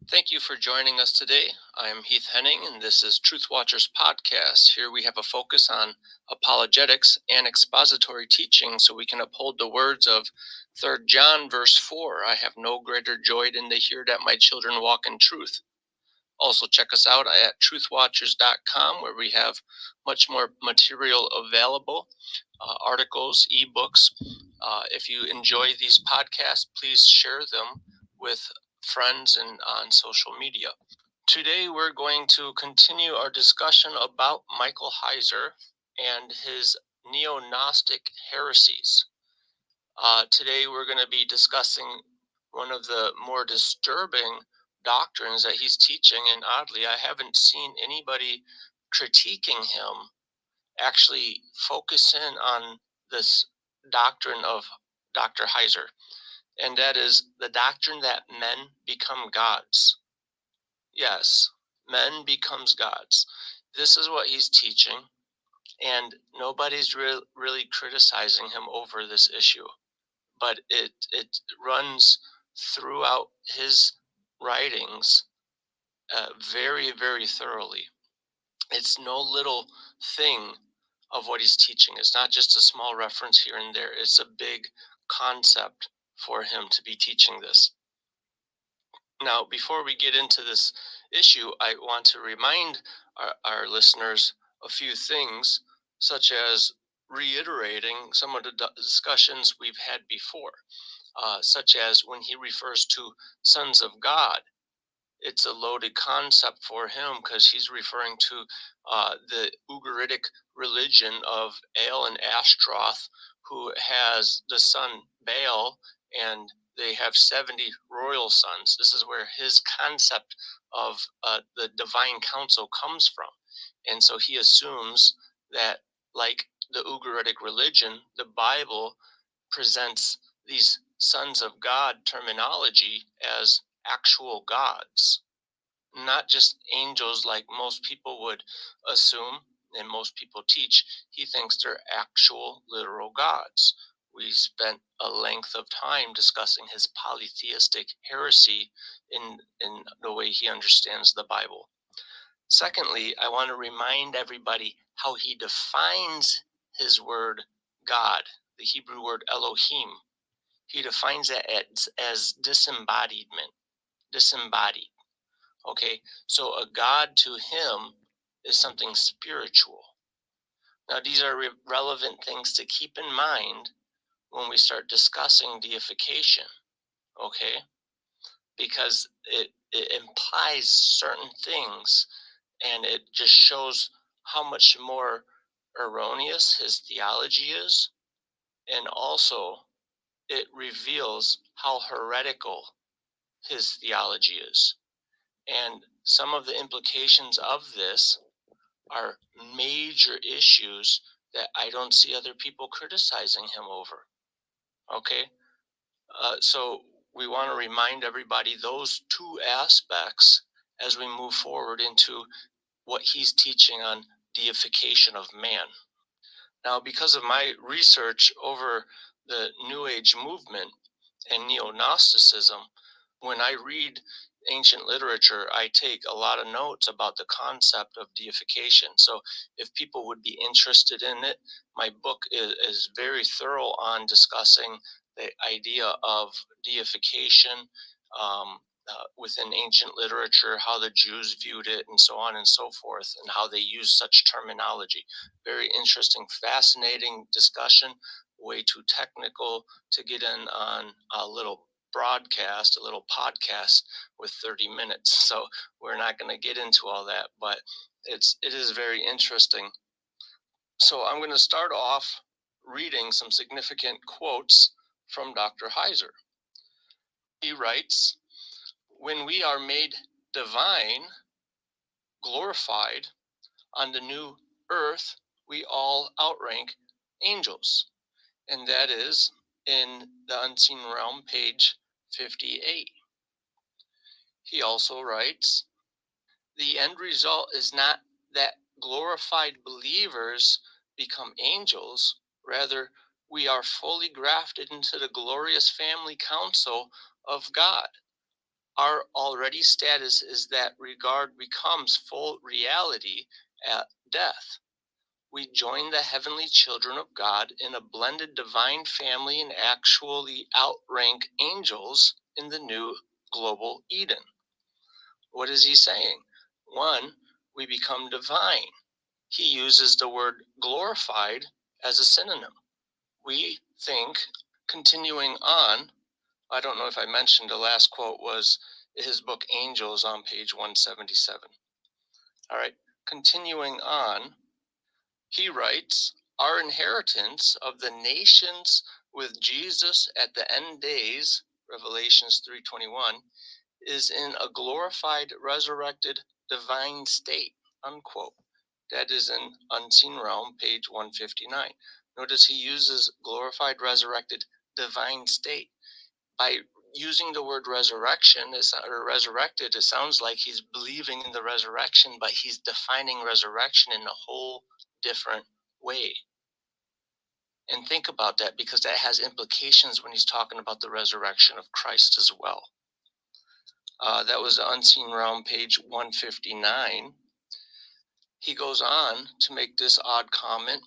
Thank you for joining us today. I am Heath Henning, and this is Truth Watchers Podcast. Here we have a focus on apologetics and expository teaching so we can uphold the words of 3 John verse 4. I have no greater joy than to hear that my children walk in truth. Also, check us out at truthwatchers.com, where we have much more material available, articles, ebooks. If you enjoy these podcasts, please share them with friends and on social media. Today, we're going to continue our discussion about Michael Heiser and his Neo-Gnostic heresies. Today, we're going to be discussing one of the more disturbing doctrines that he's teaching, and oddly, I haven't seen anybody critiquing him actually focus in on this doctrine of Dr. Heiser, and that is the doctrine that men become gods. Yes, men becomes gods. This is what he's teaching, and nobody's really criticizing him over this issue. But it runs throughout his writings very, very thoroughly. It's no little thing of what he's teaching. It's not just a small reference here and there. It's a big concept for him to be teaching this. Now, before we get into this issue, I want to remind our listeners a few things, such as reiterating some of the discussions we've had before, such as when he refers to sons of God. It's a loaded concept for him because he's referring to the Ugaritic religion of El and Ashtaroth, who has the son Baal, and they have 70 royal sons. This is where his concept of the divine council comes from. And so he assumes that, like the Ugaritic religion, the Bible presents these sons of God terminology as actual gods, not just angels like most people would assume and most people teach. He thinks they're actual literal gods. We spent a length of time discussing his polytheistic heresy in the way he understands the Bible. Secondly, I want to remind everybody how he defines his word God, the Hebrew word Elohim. He defines it as disembodiment, disembodied. Okay, so a God to him is something spiritual. Now, these are relevant things to keep in mind when we start discussing deification, okay? Because it implies certain things, and it just shows how much more erroneous his theology is, and also it reveals how heretical his theology is. And some of the implications of this are major issues that I don't see other people criticizing him over. Okay? So we want to remind everybody those two aspects as we move forward into what he's teaching on deification of man. Now, because of my research over the New Age movement and Neo-Gnosticism, when I read ancient literature, I take a lot of notes about the concept of deification. So if people would be interested in it, my book is very thorough on discussing the idea of deification within ancient literature, how the Jews viewed it, and so on and so forth, and how they use such terminology. Very interesting, fascinating discussion, way too technical to get in on a little broadcast, a little podcast with 30 minutes. So we're not going to get into all that, but it is very interesting. So I'm going to start off reading some significant quotes from Dr. Heiser. He writes, "When we are made divine, glorified on the new earth, we all outrank angels." And that is in the Unseen Realm, page 58. He also writes, "The end result is not that glorified believers become angels. Rather, we are fully grafted into the glorious family council of God. Our already status is that regard becomes full reality at death. We join the heavenly children of God in a blended divine family and actually outrank angels in the new global Eden. What is he saying? One, we become divine. He uses the word glorified as a synonym. We think, continuing on, I don't know if I mentioned the last quote was his book Angels on page 177. All right, continuing on, he writes, our inheritance of the nations with Jesus at the end days, Revelations 3:21, is in a glorified, resurrected, divine state, unquote. That is in Unseen Realm, page 159. Notice he uses glorified, resurrected, divine state. By using the word resurrection or resurrected, it sounds like he's believing in the resurrection, but he's defining resurrection in a whole different way. And think about that, because that has implications when he's talking about the resurrection of Christ as well. That was the Unseen Realm, page 159. He goes on to make this odd comment,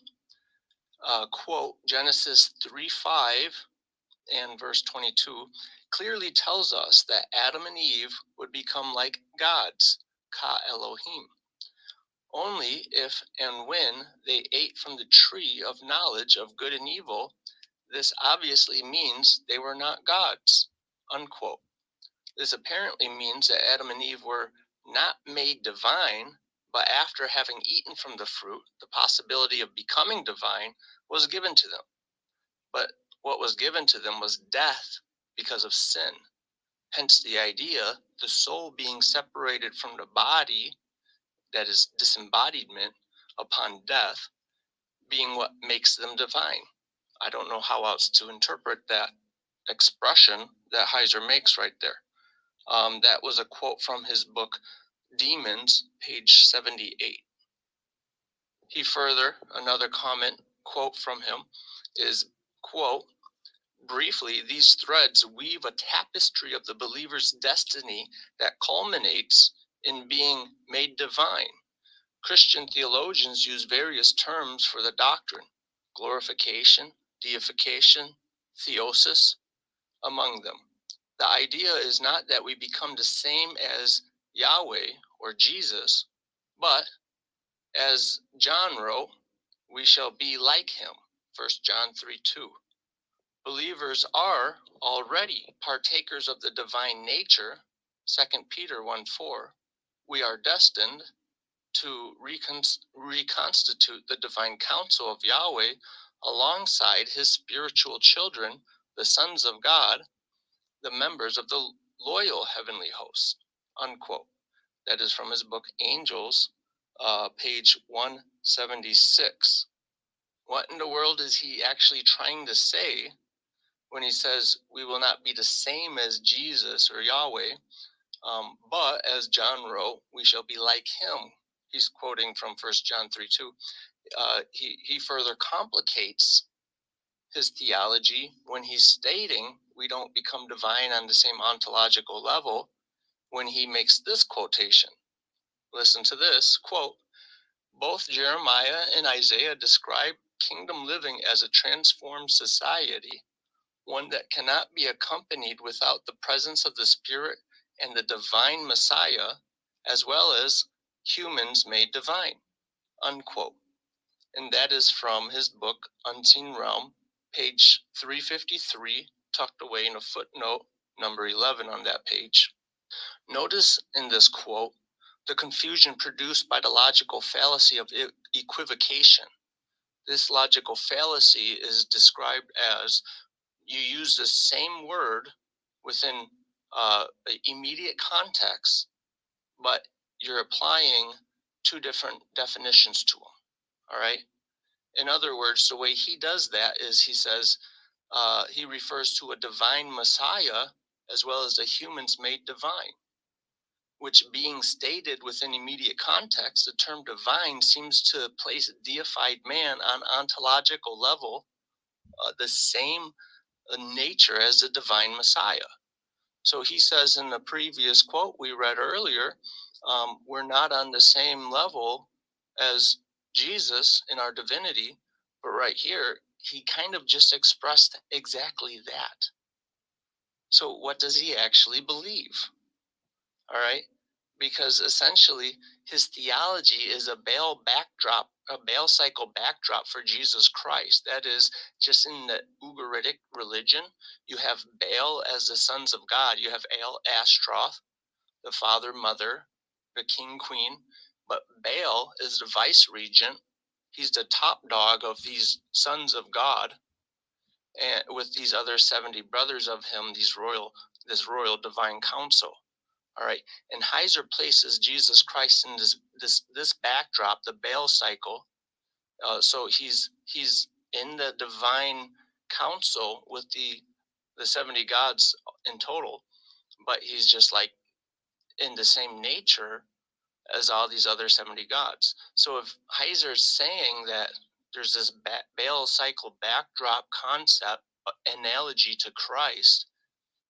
quote, Genesis 3:5 and verse 22 clearly tells us that Adam and Eve would become like gods, ka Elohim, only if and when they ate from the tree of knowledge of good and evil. This obviously means they were not gods, unquote. This apparently means that Adam and Eve were not made divine, but after having eaten from the fruit, the possibility of becoming divine was given to them. But what was given to them was death because of sin. Hence the idea, the soul being separated from the body, that is disembodiment upon death, being what makes them divine. I don't know how else to interpret that expression that Heiser makes right there. That was a quote from his book, Demons, page 78. He further, another comment, quote from him is, quote, briefly, these threads weave a tapestry of the believer's destiny that culminates in being made divine. Christian theologians use various terms for the doctrine: glorification, deification, theosis, among them. The idea is not that we become the same as Yahweh or Jesus, but as John wrote, we shall be like him, 1 John 3:2. Believers are already partakers of the divine nature, 2 Peter 1:4. We are destined to reconstitute the divine counsel of Yahweh alongside his spiritual children, the sons of God, the members of the loyal heavenly host, unquote. That is from his book Angels, page 176. What in the world is he actually trying to say when he says we will not be the same as Jesus or Yahweh, but as John wrote, we shall be like him? He's quoting from 1 John 3:2. He further complicates his theology when he's stating we don't become divine on the same ontological level when he makes this quotation. Listen to this, quote, both Jeremiah and Isaiah describe kingdom living as a transformed society, one that cannot be accompanied without the presence of the Spirit and the divine Messiah, as well as humans made divine, unquote. And that is from his book, Unseen Realm, page 353, tucked away in a footnote, number 11 on that page. Notice in this quote the confusion produced by the logical fallacy of equivocation. This logical fallacy is described as you use the same word within immediate context, but you're applying two different definitions to them. All right. In other words, the way he does that is he says he refers to a divine Messiah as well as the humans made divine, which being stated within immediate context, the term divine seems to place deified man on ontological level, the same nature as the divine Messiah. So he says in the previous quote we read earlier, we're not on the same level as Jesus in our divinity, but right here, he kind of just expressed exactly that. So what does he actually believe? All right. Because essentially his theology is a Baal backdrop, a Baal cycle backdrop for Jesus Christ. That is, just in the Ugaritic religion, you have Baal as the sons of God. You have Ashtaroth, the father, mother, the king, queen. But Baal is the vice regent. He's the top dog of these sons of God, and with these other 70 brothers of him, this royal divine council. All right, and Heiser places Jesus Christ in this backdrop, the Baal cycle. So he's in the divine council with the 70 gods in total, but he's just like in the same nature as all these other 70 gods. So if Heiser's saying that there's this Baal cycle backdrop concept analogy to Christ,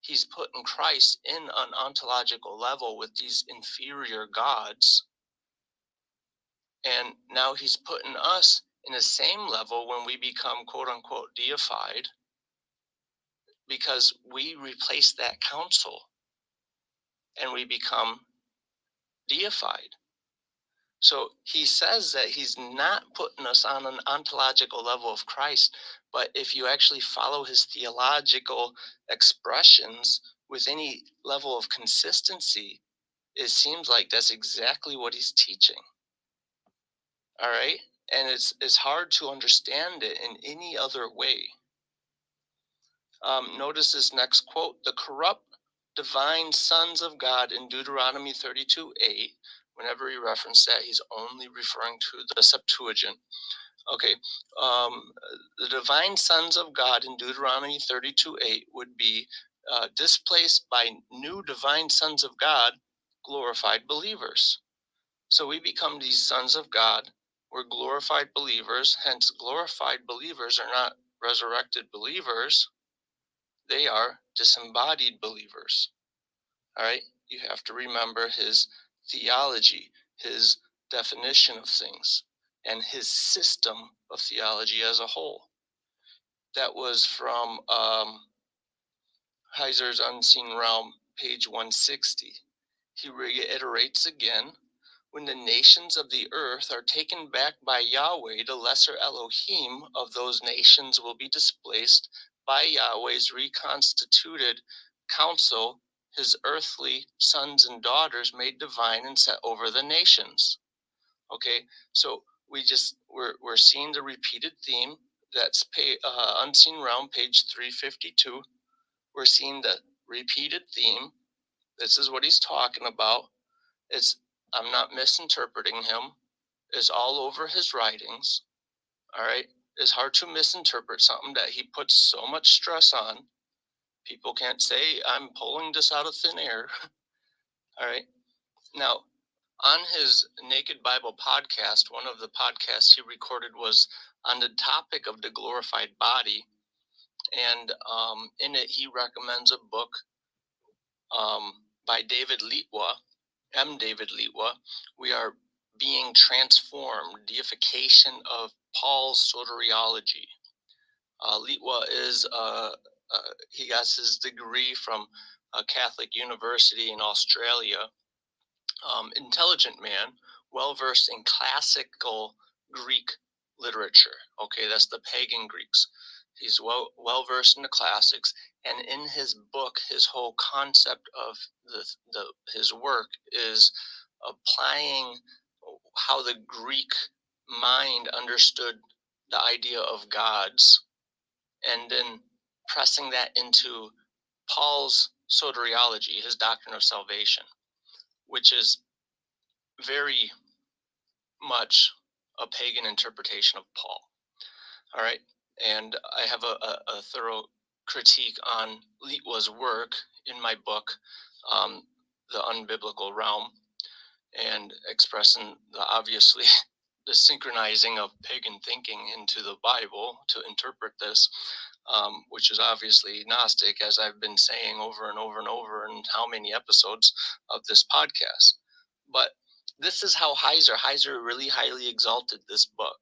he's putting Christ in an ontological level with these inferior gods. And now he's putting us in the same level when we become quote unquote deified, because we replace that council and we become deified. So he says that he's not putting us on an ontological level of Christ, but if you actually follow his theological expressions with any level of consistency, it seems like that's exactly what he's teaching. All right. And it's hard to understand it in any other way. Notice this next quote: the corrupt divine sons of God in Deuteronomy 32:8. Whenever he referenced that, he's only referring to the Septuagint. Okay. The divine sons of God in Deuteronomy 32:8 would be displaced by new divine sons of God, glorified believers. So we become these sons of God. We're glorified believers. Hence, glorified believers are not resurrected believers. They are disembodied believers. All right. You have to remember his theology, his definition of things, and his system of theology as a whole. That was from Heiser's Unseen Realm, page 160. He reiterates again: when the nations of the earth are taken back by Yahweh, the lesser Elohim of those nations will be displaced by Yahweh's reconstituted council, his earthly sons and daughters made divine and set over the nations. Okay, so we're seeing the repeated theme. That's Unseen Realm, page 352. We're seeing the repeated theme. This is what he's talking about. I'm not misinterpreting him. It's all over his writings. All right. It's hard to misinterpret something that he puts so much stress on. People can't say I'm pulling this out of thin air. All right. Now, on his Naked Bible podcast, one of the podcasts he recorded was on the topic of the glorified body. And in it, he recommends a book by David Litwa, David Litwa. We are being transformed, deification of Paul's soteriology. Litwa is he got his degree from a Catholic university in Australia. Intelligent man, well versed in classical Greek literature. Okay, that's the pagan Greeks. He's well versed in the classics, and in his book, his whole concept of his work is applying how the Greek mind understood the idea of gods, and then pressing that into Paul's soteriology, his doctrine of salvation, which is very much a pagan interpretation of Paul. All right. And I have a thorough critique on Litwa's work in my book, The Unbiblical Realm, and expressing obviously the synchronizing of pagan thinking into the Bible to interpret this. which is obviously Gnostic, as I've been saying over and over and over in how many episodes of this podcast. But this is how Heiser really highly exalted this book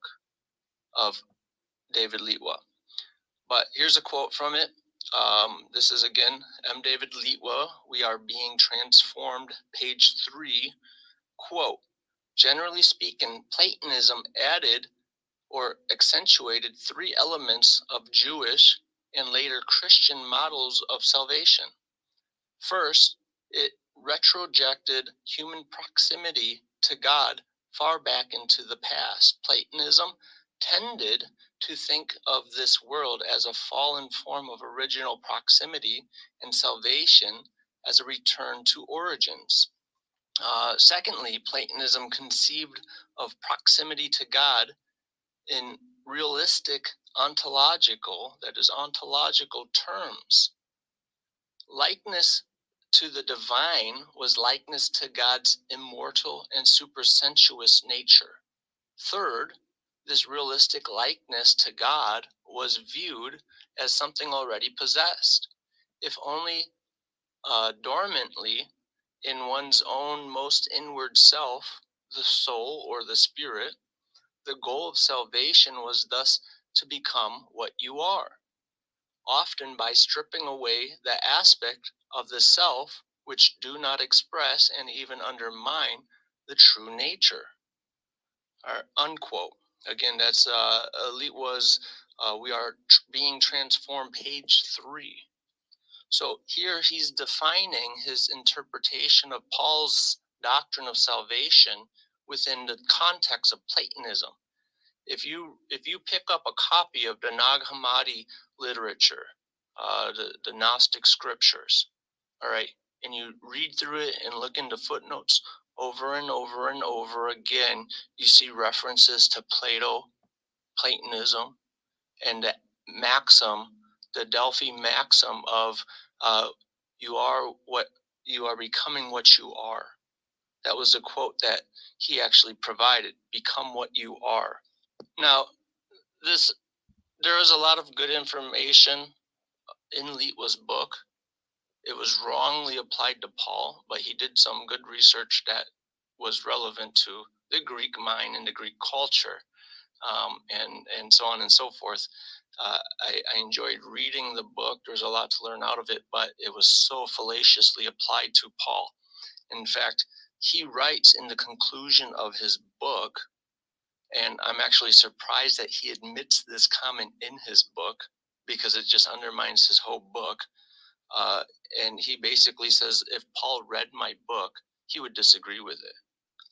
of David Leetwa. But here's a quote from it. This is again M. David Leetwa, We Are Being Transformed, page 3. Quote, generally speaking, Platonism added or accentuated 3 elements of Jewish and later Christian models of salvation. First, it retrojected human proximity to God far back into the past. Platonism tended to think of this world as a fallen form of original proximity and salvation as a return to origins. Secondly, Platonism conceived of proximity to God in realistic ontological, that is, ontological terms. Likeness to the divine was likeness to God's immortal and supersensuous nature. Third, this realistic likeness to God was viewed as something already possessed, if only dormantly in one's own most inward self, the soul or the spirit. The goal of salvation was thus to become what you are, often by stripping away the aspect of the self which do not express and even undermine the true nature. Unquote. Again, that's Leetwa's We Are Being Transformed, page 3. So here he's defining his interpretation of Paul's doctrine of salvation within the context of Platonism. If you pick up a copy of the Nag Hammadi literature, the Gnostic scriptures, all right, and you read through it and look into footnotes over and over and over again, you see references to Platonism, and the maxim, the Delphi maxim of you are becoming what you are. That was a quote that he actually provided, become what you are. Now, there is a lot of good information in Leetwa's book. It was wrongly applied to Paul, but he did some good research that was relevant to the Greek mind and the Greek culture, and so on and so forth. I enjoyed reading the book. There's a lot to learn out of it, but it was so fallaciously applied to Paul. In fact, he writes in the conclusion of his book, and I'm actually surprised that he admits this comment in his book because it just undermines his whole book. And he basically says, if Paul read my book, he would disagree with it.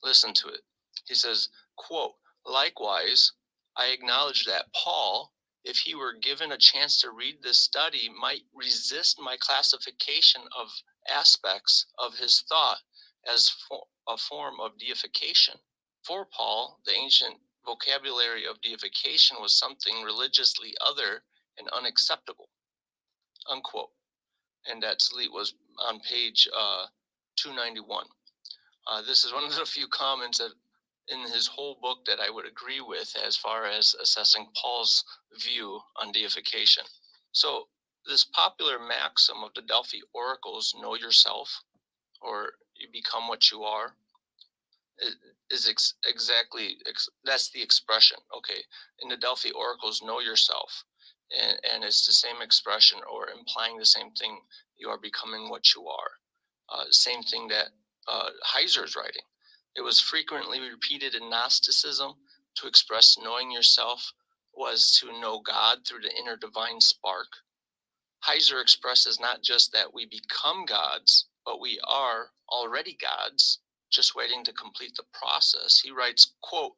Listen to it. He says, quote, likewise, I acknowledge that Paul, if he were given a chance to read this study, might resist my classification of aspects of his thought as a form of deification. For Paul, the ancient vocabulary of deification was something religiously other and unacceptable, unquote. And that's was on page 291. This is one of the few comments that in his whole book that I would agree with as far as assessing Paul's view on deification. So this popular maxim of the Delphi oracles, know yourself, or you become what you are, is exactly, that's the expression. Okay, in the Delphi oracles, know yourself, and it's the same expression or implying the same thing. You are becoming what you are. Same thing that Heiser is writing. It was frequently repeated in Gnosticism to express knowing yourself was to know God through the inner divine spark. Heiser expresses not just that we become gods, but we are already gods, just waiting to complete the process. He writes, quote,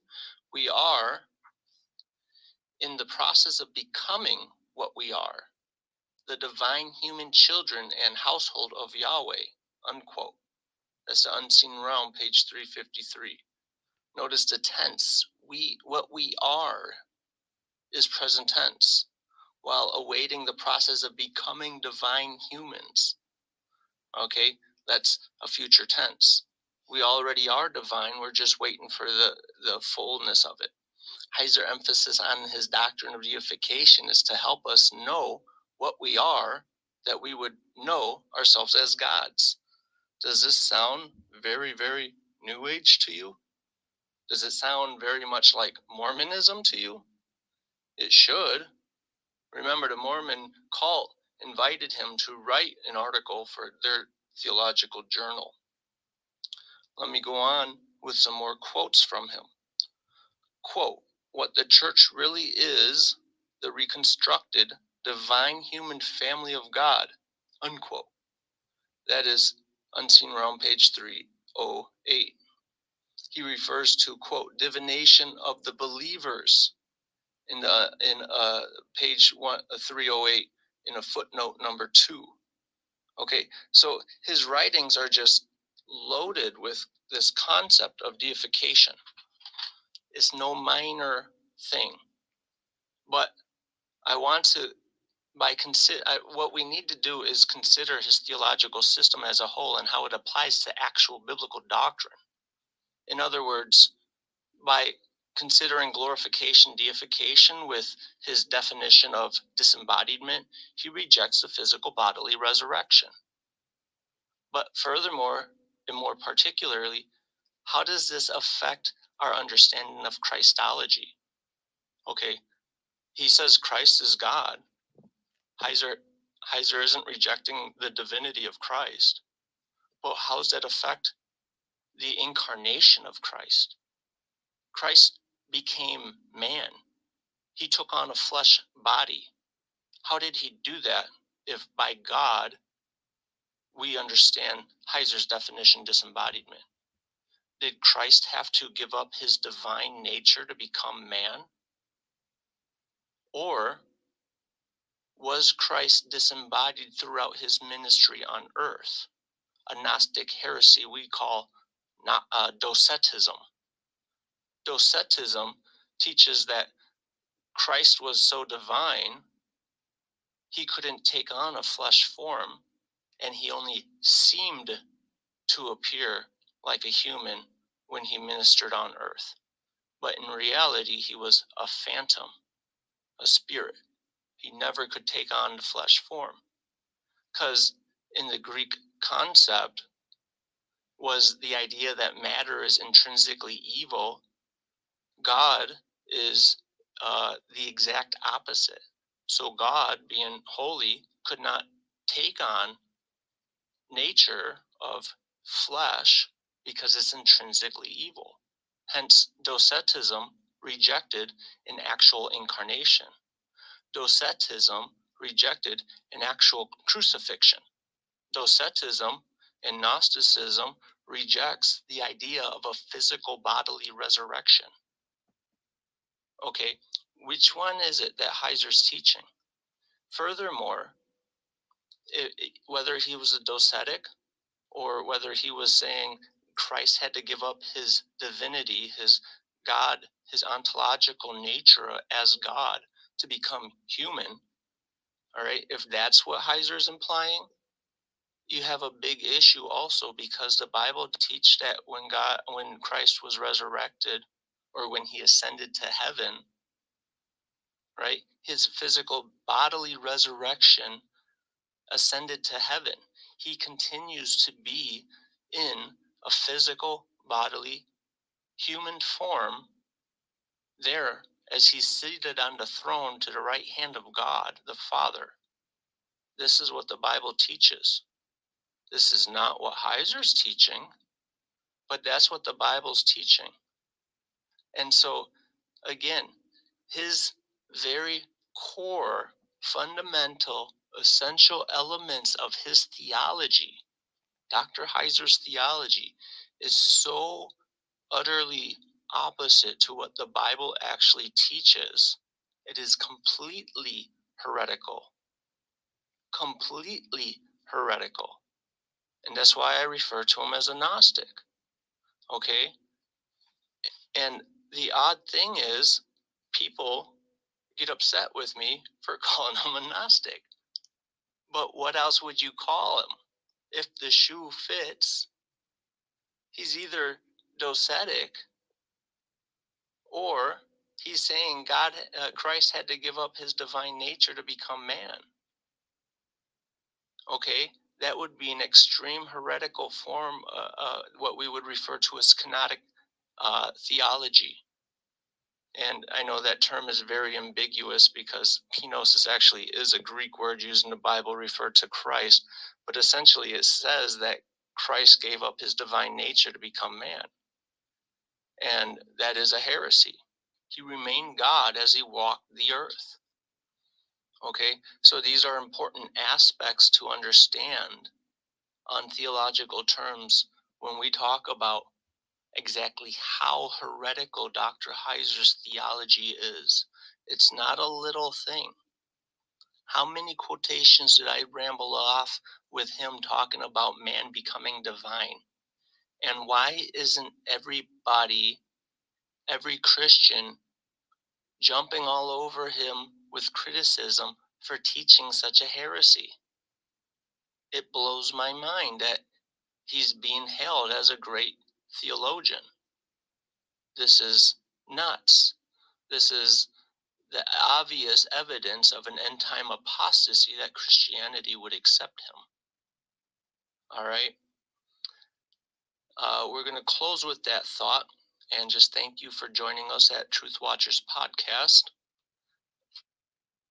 we are in the process of becoming what we are, the divine human children and household of Yahweh, unquote. That's the Unseen Realm, page 353. Notice the tense. What we are is present tense, while awaiting the process of becoming divine humans. Okay, that's a future tense. We already are divine. We're just waiting for the fullness of it. Heiser emphasis on his doctrine of deification is to help us know what we are, that we would know ourselves as gods. Does this sound very, very New Age to you? Does it sound very much like Mormonism to you? It should. Remember, the Mormon cult invited him to write an article for their theological journal. Let me go on with some more quotes from him. Quote, "What the church really is, the reconstructed, divine human family of God," unquote. That is Unseen Realm, page 308. He refers to, quote, divination of the believers in page 308 in a footnote number 2. Okay, so his writings are just loaded with this concept of deification. It's no minor thing, but I want to, what we need to do is consider his theological system as a whole and how it applies to actual biblical doctrine. In other words, by considering glorification, deification with his definition of disembodiment, he rejects the physical bodily resurrection. But furthermore, and more particularly, how does this affect our understanding of Christology? Okay, he says Christ is God. Heiser isn't rejecting the divinity of Christ, but how does that affect the incarnation of Christ? Christ became man. He took on a flesh body. How did he do that if by God we understand Heiser's definition disembodiment? Did Christ have to give up his divine nature to become man? Or was Christ disembodied throughout his ministry on earth? A Gnostic heresy we call docetism. Docetism teaches that Christ was so divine, he couldn't take on a flesh form, and he only seemed to appear like a human when he ministered on earth. But in reality, he was a phantom, a spirit. He never could take on the flesh form. Because in the Greek concept was the idea that matter is intrinsically evil. God is the exact opposite. So God, being holy, could not take on nature of flesh because it's intrinsically evil. Hence, docetism rejected an actual incarnation. Docetism rejected an actual crucifixion. Docetism and Gnosticism rejects the idea of a physical bodily resurrection. Okay, which one is it that Heiser's teaching? Furthermore, whether he was a docetic or whether he was saying Christ had to give up his divinity, his God, his ontological nature as God to become human, all right, if that's what Heiser's implying, you have a big issue also, because the Bible teaches that when Christ was resurrected, or when he ascended to heaven, right, his physical bodily resurrection ascended to heaven. He continues to be in a physical bodily human form there as he's seated on the throne to the right hand of God the Father. This is what the Bible teaches. This is not what Heiser's teaching, but that's what the Bible's teaching. And so, again, his very core, fundamental, essential elements of his theology, Dr. Heiser's theology, is so utterly opposite to what the Bible actually teaches. It is completely heretical. Completely heretical. And that's why I refer to him as a Gnostic. Okay? And the odd thing is, people get upset with me for calling him a Gnostic. But what else would you call him? If the shoe fits, he's either docetic or He's saying Christ had to give up his divine nature to become man. Okay, that would be an extreme heretical form, what we would refer to as kenotic theology. And I know that term is very ambiguous because kenosis actually is a Greek word used in the Bible referred to Christ, but essentially it says that Christ gave up his divine nature to become man. And that is a heresy. He remained God as he walked the earth. Okay, so these are important aspects to understand on theological terms when we talk about exactly how heretical Dr. Heiser's theology is. It's not a little thing. How many quotations did I ramble off with him talking about man becoming divine? And why isn't everybody, every Christian, jumping all over him with criticism for teaching such a heresy? It blows my mind that he's being hailed as a great theologian. This is nuts. This is the obvious evidence of an end time apostasy that Christianity would accept him. All right. We're going to close with that thought and just thank you for joining us at Truth Watchers Podcast.